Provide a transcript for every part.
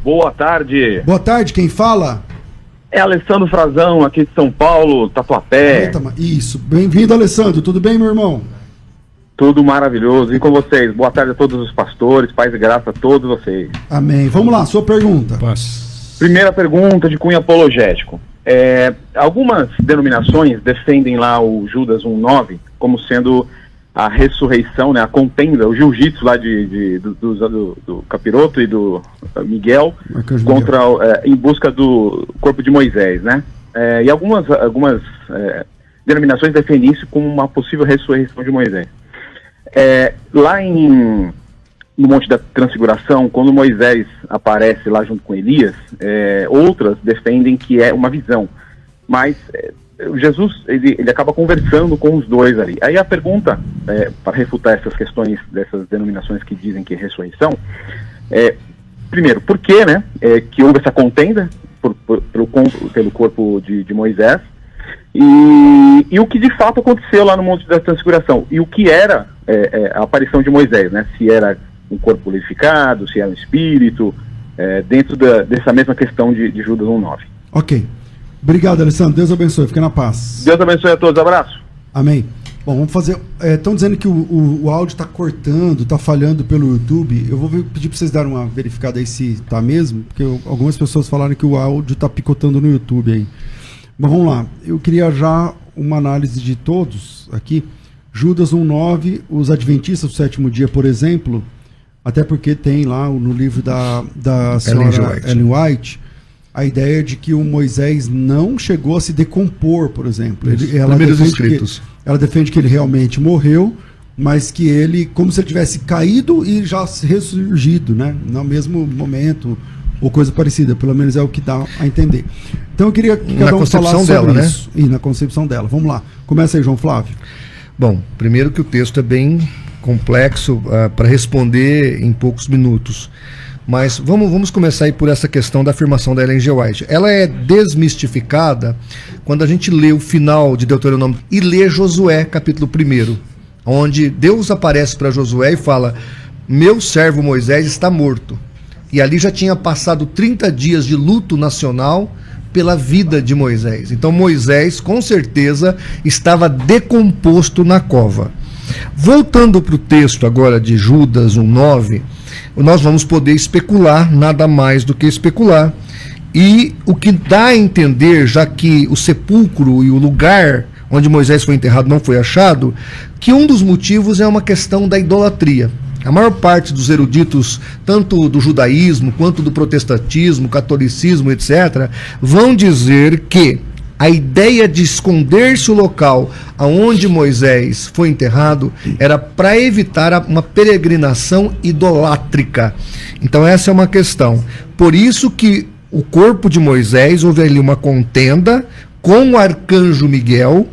boa tarde. Boa tarde, quem fala? É Alessandro Frazão, aqui de São Paulo, Tatuapé. Eita, isso, bem-vindo, Alessandro, tudo bem, meu irmão? Tudo maravilhoso, e com vocês? Boa tarde a todos os pastores, paz e graça a todos vocês. Amém, vamos lá, sua pergunta. Primeira pergunta de cunho apologético. Algumas denominações defendem lá o Judas 1:9 como sendo a ressurreição, né, a contenda, o jiu-jitsu lá do Capiroto e do Miguel contra, em busca do corpo de Moisés, né? E algumas denominações defendem isso como uma possível ressurreição de Moisés. Lá no Monte da Transfiguração, quando Moisés aparece lá junto com Elias, outras defendem que é uma visão, mas Jesus ele acaba conversando com os dois ali. Aí a pergunta, para refutar essas questões dessas denominações que dizem que é ressurreição, primeiro, por que, né, que houve essa contenda pelo corpo de Moisés, e o que de fato aconteceu lá no Monte da Transfiguração, e o que era a aparição de Moisés, né, se era um corpo glorificado, se era um espírito, dentro dessa mesma questão de Judas 1:9. Ok. Obrigado, Alessandro. Deus abençoe. Fica na paz. Deus abençoe a todos. Abraço. Amém. Bom, vamos fazer... Estão dizendo que o áudio está cortando, está falhando pelo YouTube. Eu vou pedir para vocês darem uma verificada aí se está mesmo, porque algumas pessoas falaram que o áudio está picotando no YouTube aí. Mas vamos lá. Eu queria já uma análise de todos aqui. Judas 1:9, os adventistas do sétimo dia, por exemplo, até porque tem lá no livro da senhora Ellen White, a ideia de que o Moisés não chegou a se decompor, por exemplo. Ela defende que ele realmente morreu, mas que ele, como se ele tivesse caído e já ressurgido, né? No mesmo momento, ou coisa parecida, pelo menos é o que dá a entender. Então eu queria que cada um falasse sobre isso. E na concepção dela. Vamos lá. Começa aí, João Flávio. Bom, primeiro que o texto é bem complexo para responder em poucos minutos. Mas vamos começar aí por essa questão da afirmação da Ellen G. White. Ela é desmistificada quando a gente lê o final de Deuteronômio e lê Josué, capítulo 1, onde Deus aparece para Josué e fala: meu servo Moisés está morto. E ali já tinha passado 30 dias de luto nacional pela vida de Moisés. Então Moisés, com certeza, estava decomposto na cova. Voltando para o texto agora de Judas 1:9, nós vamos poder especular, nada mais do que especular. E o que dá a entender, já que o sepulcro e o lugar onde Moisés foi enterrado não foi achado, que um dos motivos é uma questão da idolatria. A maior parte dos eruditos, tanto do judaísmo quanto do protestantismo, catolicismo, etc., vão dizer que a ideia de esconder-se o local aonde Moisés foi enterrado era para evitar uma peregrinação idolátrica. Então essa é uma questão. Por isso que o corpo de Moisés, houve ali uma contenda com o arcanjo Miguel,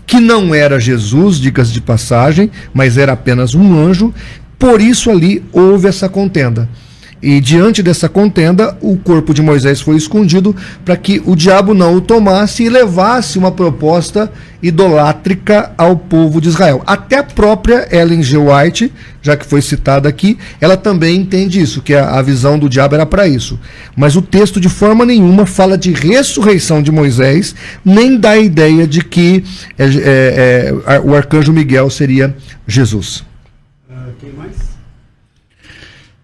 que não era Jesus, diga-se de passagem, mas era apenas um anjo. Por isso ali houve essa contenda. E diante dessa contenda, o corpo de Moisés foi escondido para que o diabo não o tomasse e levasse uma proposta idolátrica ao povo de Israel. Até a própria Ellen G. White, já que foi citada aqui, ela também entende isso, que a visão do diabo era para isso. Mas o texto de forma nenhuma fala de ressurreição de Moisés, nem dá a ideia de que o arcanjo Miguel seria Jesus. Quem mais?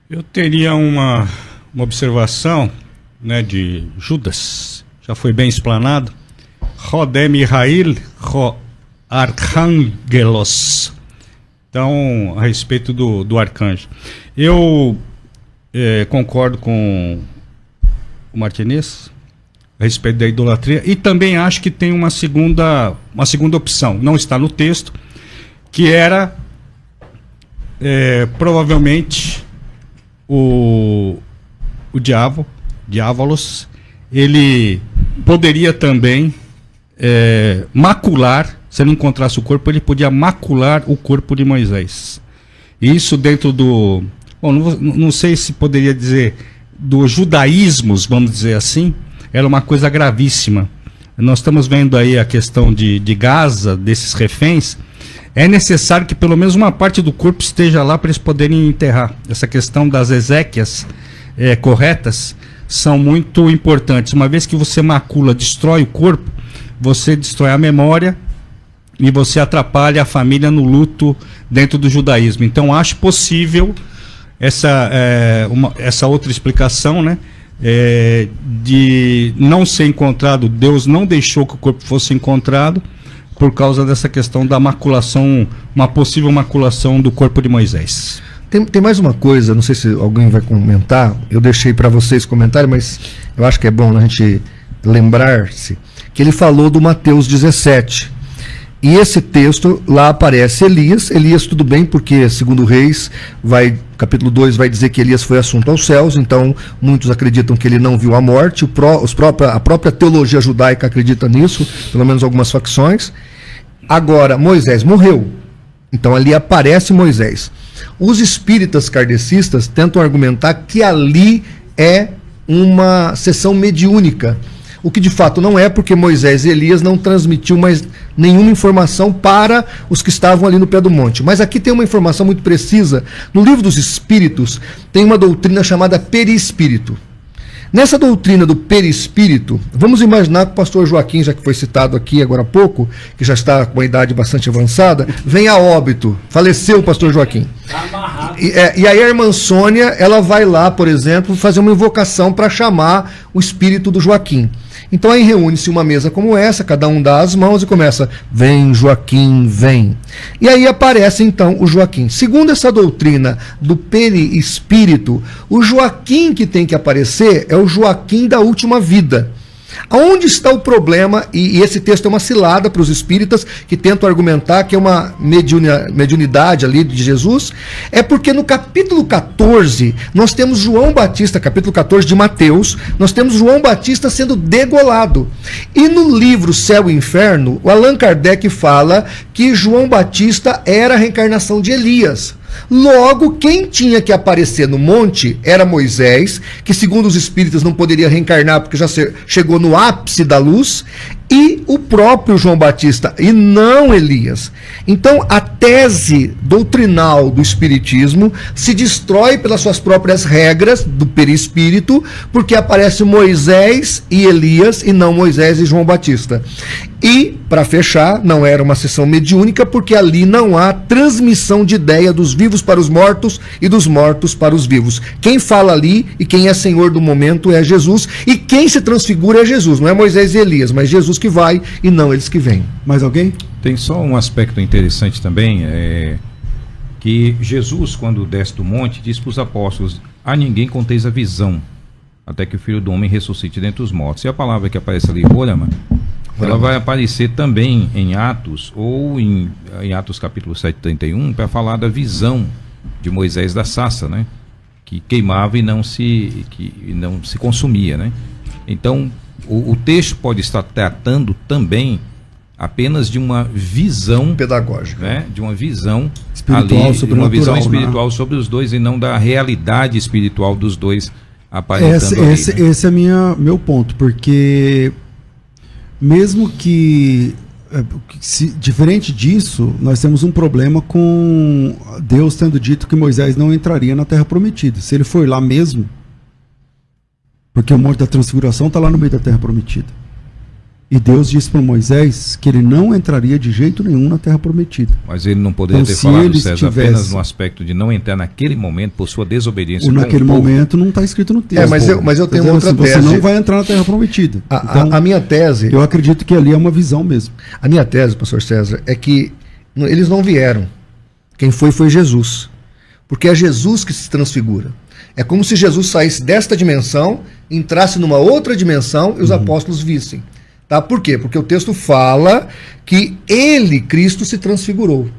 Eu teria uma observação, né, de Judas, já foi bem explanado. Rodé Mihail, Archangelos. Então, a respeito do arcanjo. Eu concordo com o Martinez a respeito da idolatria e também acho que tem uma segunda opção, não está no texto, que era provavelmente o Diávolos, ele poderia também macular, se ele não encontrasse o corpo, ele podia macular o corpo de Moisés. Isso dentro do... Bom, não sei se poderia dizer dos judaísmos, vamos dizer assim, era uma coisa gravíssima. Nós estamos vendo aí a questão de Gaza, desses reféns. É necessário que pelo menos uma parte do corpo esteja lá para eles poderem enterrar. Essa questão das exéquias corretas são muito importantes. Uma vez que você macula, destrói o corpo, você destrói a memória e você atrapalha a família no luto dentro do judaísmo. Então acho possível essa outra explicação, né? De não ser encontrado, Deus não deixou que o corpo fosse encontrado por causa dessa questão da maculação, uma possível maculação do corpo de Moisés. Tem mais uma coisa, não sei se alguém vai comentar, eu deixei para vocês comentarem, mas eu acho que é bom a gente lembrar-se, que ele falou do Mateus 17. E esse texto, lá aparece Elias, tudo bem, porque segundo Reis, capítulo 2 vai dizer que Elias foi assunto aos céus, então muitos acreditam que ele não viu a morte, a própria teologia judaica acredita nisso, pelo menos algumas facções. Agora, Moisés morreu, então ali aparece Moisés. Os espíritas kardecistas tentam argumentar que ali é uma sessão mediúnica, o que de fato não é, porque Moisés e Elias não transmitiu mais nenhuma informação para os que estavam ali no pé do monte. Mas aqui tem uma informação muito precisa. No livro dos Espíritos tem uma doutrina chamada perispírito. Nessa doutrina do perispírito, vamos imaginar que o pastor Joaquim, já que foi citado aqui agora há pouco, que já está com uma idade bastante avançada, vem a óbito. Faleceu o pastor Joaquim. E aí a irmã Sônia, ela vai lá, por exemplo, fazer uma invocação para chamar o espírito do Joaquim. Então aí reúne-se uma mesa como essa, cada um dá as mãos e começa, vem Joaquim, vem. E aí aparece então o Joaquim. Segundo essa doutrina do perispírito, o Joaquim que tem que aparecer é o Joaquim da última vida. Aonde está o problema? E esse texto é uma cilada para os espíritas que tentam argumentar que é uma mediunidade ali de Jesus. É porque no capítulo 14, nós temos João Batista, capítulo 14 de Mateus, nós temos João Batista sendo degolado. E no livro Céu e Inferno, o Allan Kardec fala que João Batista era a reencarnação de Elias. Logo, quem tinha que aparecer no monte era Moisés, que segundo os espíritas não poderia reencarnar porque já chegou no ápice da luz, e o próprio João Batista, e não Elias. Então, a tese doutrinal do espiritismo se destrói pelas suas próprias regras do perispírito, porque aparece Moisés e Elias, e não Moisés e João Batista. E, para fechar, não era uma sessão mediúnica, porque ali não há transmissão de ideia dos vivos para os mortos e dos mortos para os vivos. Quem fala ali e quem é senhor do momento é Jesus, e quem se transfigura é Jesus, não é Moisés e Elias, mas Jesus que vai e não eles que vêm. Mais alguém? Tem só um aspecto interessante também, que Jesus, quando desce do monte, diz para os apóstolos, a ninguém conteis a visão, até que o Filho do Homem ressuscite dentre os mortos. E a palavra que aparece ali, Rorama, ela vai aparecer também em Atos, ou em Atos capítulo 7:31, para falar da visão de Moisés da sarça, né? Que queimava e não se consumia, né? Então, o texto pode estar tratando também apenas de uma visão pedagógica, né? De uma visão espiritual, ali, de uma visão espiritual, né? sobre os dois, e não da realidade espiritual dos dois aparentando esse é meu ponto, porque mesmo que diferente disso, nós temos um problema com Deus tendo dito que Moisés não entraria na Terra Prometida. Se ele foi lá mesmo, porque o Monte da Transfiguração está lá no meio da Terra Prometida. E Deus disse para Moisés que ele não entraria de jeito nenhum na Terra Prometida. Mas ele não poderia ter falado, César, apenas no aspecto de não entrar naquele momento por sua desobediência. Naquele momento não está escrito no texto. Mas eu tenho outra tese. Você não vai entrar na Terra Prometida. Então, a minha tese... Eu acredito que ali é uma visão mesmo. A minha tese, pastor César, é que eles não vieram. Quem foi Jesus. Porque é Jesus que se transfigura. É como se Jesus saísse desta dimensão, entrasse numa outra dimensão e os apóstolos vissem. Tá? Por quê? Porque o texto fala que ele, Cristo, se transfigurou.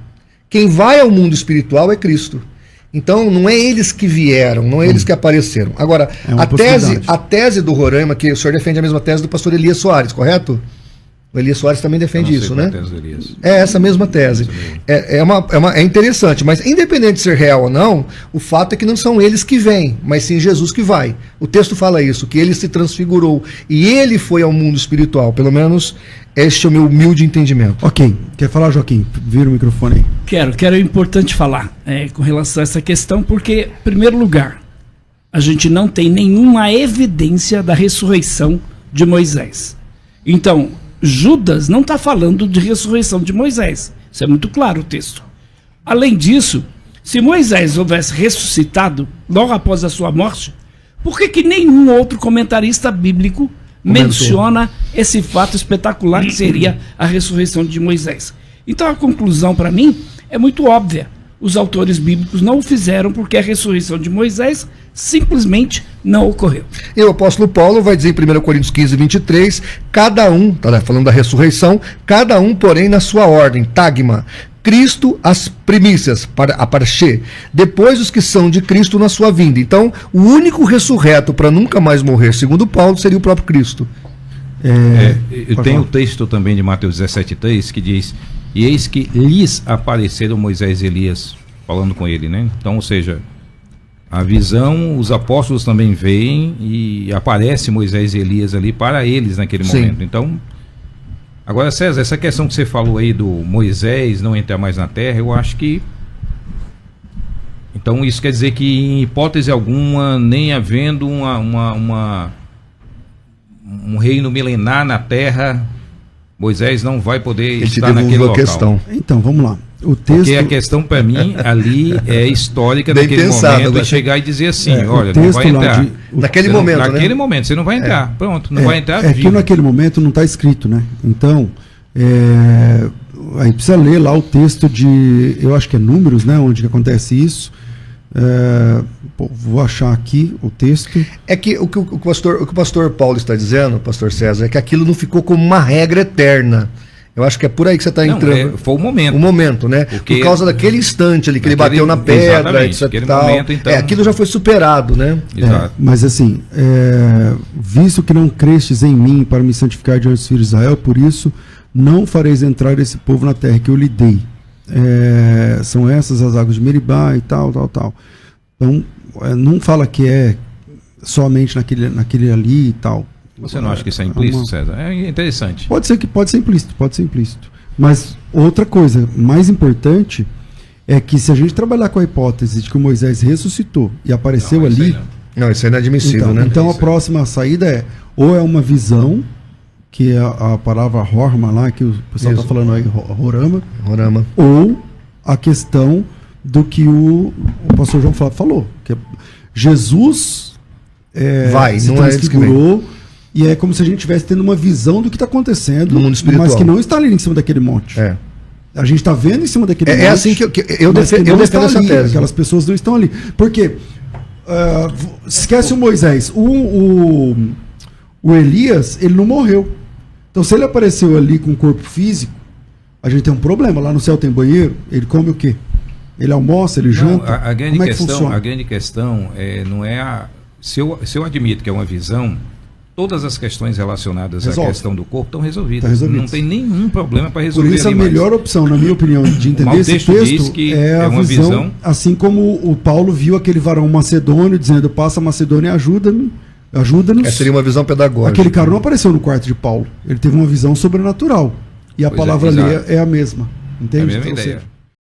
Quem vai ao mundo espiritual é Cristo. Então não é eles que vieram, não é eles que apareceram. Agora, a tese do Roraima, que o senhor defende a mesma tese do pastor Elias Soares, correto? O Elias Soares também defende isso, né? É essa mesma tese. É interessante, mas independente de ser real ou não, o fato é que não são eles que vêm, mas sim Jesus que vai. O texto fala isso, que ele se transfigurou e ele foi ao mundo espiritual. Pelo menos este é o meu humilde entendimento. Ok. Quer falar, Joaquim? Vira o microfone aí. Quero. É importante falar com relação a essa questão, porque, em primeiro lugar, a gente não tem nenhuma evidência da ressurreição de Moisés. Então, Judas não está falando de ressurreição de Moisés. Isso é muito claro o texto. Além disso, se Moisés houvesse ressuscitado logo após a sua morte, por que nenhum outro comentarista bíblico menciona esse fato espetacular que seria a ressurreição de Moisés? Então a conclusão para mim é muito óbvia. Os autores bíblicos não o fizeram porque a ressurreição de Moisés simplesmente não ocorreu. E o apóstolo Paulo vai dizer em 1 Coríntios 15, 23, cada um, tá falando da ressurreição, cada um, porém, na sua ordem, tagma, Cristo as primícias, para a parche, depois os que são de Cristo na sua vinda. Então, o único ressurreto para nunca mais morrer, segundo Paulo, seria o próprio Cristo. Tem o texto também de Mateus 17,3 que diz: e eis que lhes apareceram Moisés e Elias, falando com ele, né? Então, ou seja, a visão, os apóstolos também veem e aparece Moisés e Elias ali para eles naquele momento. Então, agora, César, essa questão que você falou aí do Moisés não entrar mais na terra, eu acho que... Então, isso quer dizer que, em hipótese alguma, nem havendo um reino milenar na terra, Moisés não vai poder estar naquele local. Questão. Então, vamos lá. O texto... Porque a questão, para mim, ali é histórica bem naquele pensado, momento, e chegar e dizer assim, olha, não vai entrar. Naquele momento, naquele momento, você não vai entrar. Pronto, não vai entrar vivo. É que naquele momento não está escrito, né? Então, aí precisa ler lá o texto de, eu acho que é Números, né? Onde que acontece isso. Vou achar aqui o texto. É que o que o pastor Paulo está dizendo, pastor César, é que aquilo não ficou como uma regra eterna. Eu acho que é por aí que você está entrando. Foi o momento. O momento, né? Porque por causa daquele instante ali que ele bateu na pedra, etc. Momento, então... aquilo já foi superado, né? Exato. Mas assim, visto que não crestes em mim para me santificar diante dos filhos de Israel, por isso não fareis entrar esse povo na terra que eu lhe dei. São essas as águas de Meribá e tal. Então, não fala que é somente naquele ali e tal. Você não acha que isso é implícito, César? É interessante. Pode ser implícito. Mas outra coisa mais importante é que se a gente trabalhar com a hipótese de que o Moisés ressuscitou e apareceu ali... Não, isso é inadmissível, né? Então a próxima saída ou é uma visão, que é a palavra Horma lá, que o pessoal está falando aí, Horama, ou a questão do que o pastor João Flávio falou, que Jesus se transfigurou, e é como se a gente estivesse tendo uma visão do que está acontecendo no mundo espiritual, mas que não está ali em cima daquele monte. A gente está vendo em cima daquele monte. É assim que eu defendo essa tese. Aquelas pessoas não estão ali. Porque esquece o Moisés. O Elias, ele não morreu. Então, se ele apareceu ali com o corpo físico, a gente tem um problema. Lá no céu tem banheiro, ele come o quê? Ele almoça, ele janta? A grande Como é que funciona? A grande questão não é a... Se eu admito que é uma visão, todas as questões relacionadas à questão do corpo estão resolvidas. Não tem nenhum problema para resolver. Por isso a melhor opção, na minha opinião, de entender esse texto é a visão, assim como o Paulo viu aquele varão macedônio dizendo: passa a Macedônia e ajuda-nos. Essa seria uma visão pedagógica. Aquele cara não apareceu no quarto de Paulo. Ele teve uma visão sobrenatural. E a palavra ali é a mesma. Entende? É a mesma ideia.